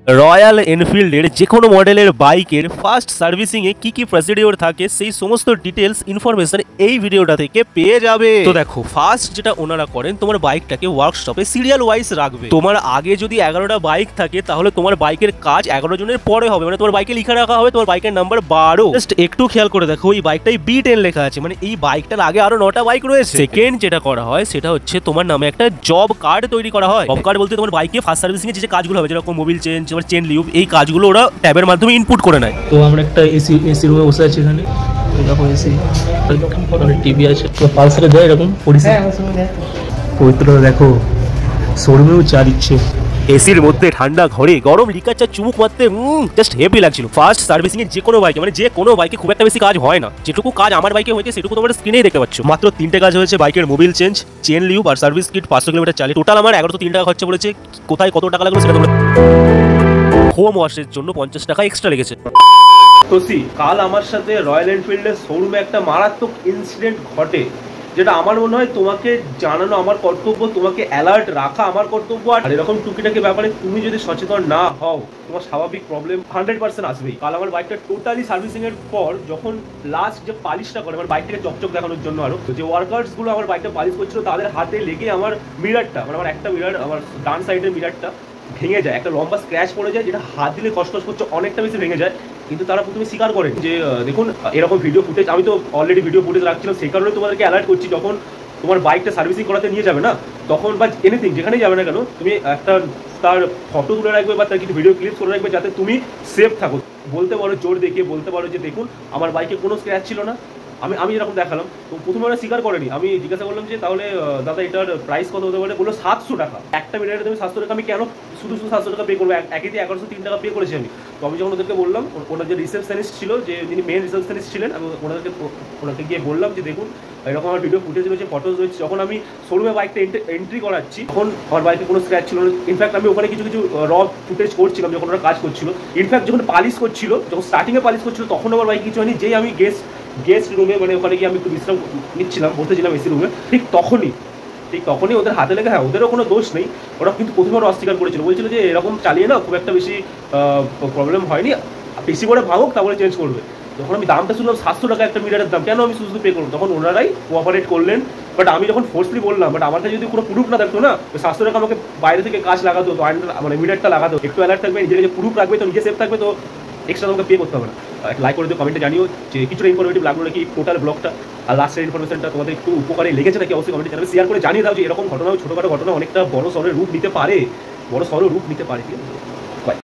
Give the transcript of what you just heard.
Royal এনফিল্ডের যে কোনো মডেলের বাইকের ফার্স্ট সার্ভিসিংয়ে কি কি প্রসিডিওর থাকে সেই সমস্ত ডিটেলস ইনফরমেশন এই ভিডিওটা থেকে পেয়ে যাবে। তো দেখো, ফার্স্ট যেটা ওনারা করেন, তোমার বাইকটাকে ওয়ার্কশপে সিরিয়াল ওয়াইজ রাখবে। তোমার আগে যদি 11টা বাইক থাকে তাহলে তোমার বাইকের কাজ 11 জনের পরে হবে, মানে তোমার বাইকে লিখে রাখা হবে তোমার বাইকের নাম্বার 12। জাস্ট একটু খেয়াল করে দেখো, এই বাইকটাই B10 লেখা আছে, মানে এই বাইকটার আগে আরো 9টা বাইক রয়েছে। সেকেন্ড যেটা করা হয় সেটা হচ্ছে তোমার নামে একটা জব কার্ড তৈরি করা হয়। জব কার্ড বলতে তোমার বাইকে ফার্স্ট সার্ভিসিং এর যে কাজগুলো হবে, যেরকম মোবিল চেঞ্জ, চেন লিউব, এই কাজগুলো ওরা ট্যাবের মাধ্যমে ইনপুট করে নেয়। তো আমরা একটা এসি রুমে বসে আছি এখানে, এরকম এসি, টিভি আছে, তো পালসারে দেয় এরকম পবিত্র দেখো শোরুমেও চা দিচ্ছে। এসির মধ্যে ঠান্ডা ঘরে গরম লিকার চা চুমুক মারতে জাস্ট হেভি লাগছিল। ফার্স্ট সার্ভিসিং এর যে কোনো বাইকে, মানে যে কোনো বাইকে খুব একটা বেশি কাজ হয় না, যেটুকু কাজ আমার বাইকে হয়েছে সেটুকু তোমার স্ক্রিনেই দেখতে পাচ্ছ। মাত্র 3টে কাজ হয়েছে, বাইকের মোবিল চেঞ্জ, চেন লিউব আর সার্ভিস কিট 500 কিলোমিটার চালিয়ে টোটাল আমার 1103 টাকা খরচা পড়েছে। কোথায় কত টাকা লাগলো সেটা তোমরা, হোম ওয়াশের জন্য 50 টাকা এক্সট্রা লেগেছে। তোসি, কাল আমার সাথে রয়্যাল এনফিল্ডের শোরুমে একটা মারাত্মক ইনসিডেন্ট ঘটে, যেটা আমার মনে হয় তোমাকে জানানো আমার কর্তব্য, তোমাকে অ্যালার্ট রাখা আমার কর্তব্য। আর এরকম টুকিটাকি ব্যাপারে তুমি যদি সচেতন না হও, তোমার স্বাভাবিক প্রবলেম 100% আসবেই। কাল আমার বাইকটা টোটালি সার্ভিসিং এর পর যখন লাস্ট যে পালিশটা করে আমার বাইকটাকে চকচক দেখানোর জন্য, আরো যে ওয়ার্কার্স গুলো আমার বাইকটা পালিশ করছিল তাদের হাতে লেগে আমার মিরারটা, মানে আমার একটা মিরার, আমার ডান সাইডের মিরারটা ভেঙে যায়, একটা লম্বা স্ক্র্যাচ পড়ে যায়, যেটা হাত দিলে কষ্ট করছে অনেকটা বেশি ভেঙে যায়। কিন্তু তারা প্রথমে স্বীকার করেন যে দেখুন এরকম ভিডিও ফুটেজ, আমি তো অলরেডি ভিডিও ফুটেজ রাখছিলাম, সেই কারণে তোমাদেরকে অ্যালার্ট করছি। যখন তোমার বাইকটা সার্ভিসিং করাতে নিয়ে যাবে না, তখন বা এনিথিং যেখানেই যাবে না কেন, তুমি একটা তার ফটো তুলে রাখবে বা তার কিছু ভিডিও ক্লিপস করে রাখবে, যাতে তুমি সেফ থাকো। বলতে পারো, জোর দেখিয়ে বলতে পারো যে দেখুন আমার বাইকে কোনো স্ক্র্যাচ ছিল না, আমি এরকম দেখালাম। তো প্রথমে ওরা স্বীকার করেনি। আমি জিজ্ঞাসা করলাম যে তাহলে দাদা এটার প্রাইস কত হতে পারে? বললো 700 টাকা। একটা মিটারে তুমি 700 টাকা, আমি কেন শুধু 700 টাকা পে করবো? একই দিয়ে 1103 টাকা পে করেছি আমি। তো আমি যখন ওদেরকে বললাম, ওনার যে রিসেপশনিস্ট ছিল, যে যিনি মেন রিসেপশনিস্ট ছিলেন, আমি ওনাকে গিয়ে বললাম যে দেখুন এরকম আমার ভিডিও ফুটেজ রয়েছে, ফটোজ রয়েছে। যখন আমি শোরুমে বাইকটা এন্ট্রি করাচ্ছি তখন আমার বাইকে কোনো স্ক্র্যাচ ছিল না। ইনফ্যাক্ট আমি ওখানে কিছু র ফুটেজ করছিলাম যখন ওরা কাজ করছিল। ইনফ্যাক্ট যখন পালিশ করছিল, যখন স্টার্টিংয়ে পালিশ করছিল, তখন আমার বাইক কিছু হয়নি। যেই আমি গেস্ট রুমে, মানে ওখানে গিয়ে আমি একটু বিশ্রাম নিচ্ছিলাম, বসেছিলাম এসি রুমে, ঠিক তখনই ওদের হাতে লেগে, হ্যাঁ ওদেরও কোনো দোষ নেই, ওরা কিন্তু প্রথমে ওরা অস্বীকার করেছিল, বলছিল যে এরকম চালিয়ে না খুব একটা বেশি প্রবলেম হয়নি, বেশি করে ভাঙুক তারপরে চেঞ্জ করবে। যখন আমি দামটা শুনলাম 700 টাকা একটা মিটারের দাম, কেন আমি শুধু পে করবো, তখন ওনারাই কোঅপারেট করলেন। বাট আমি যখন ফোর্সলি বললাম, বাট আমার কাছে যদি কোনো প্রুফ না থাকতো না, 700 টাকা আমাকে বাইরে থেকে কাজ লাগাতো, মানে মিটারটা লাগাতো, একটু অ্যালার্ট থাকবে, নিজের যে প্রুফ রাখবে, তো নিজে সেফ থাকবে, তো এক্সট্রা তোমাকে পে করতে হবে না। লাইক করে দিও, কমেন্টে জানিও যে কিছুটা ইনফরমেটিভ লাগলো নাকি টোটাল ব্লগটা, আর লাস্টের ইনফরমেশনটা তোমাদের একটু উপকারে লেগেছে নাকি অবশ্যই কমেন্টে জানাবে। শেয়ার করে জানিয়ে দাও যে এরকম ঘটনা, ছোটোখাটো ঘটনা অনেকটা বড় সড়ো রূপ নিতে পারে, ঠিক আছে।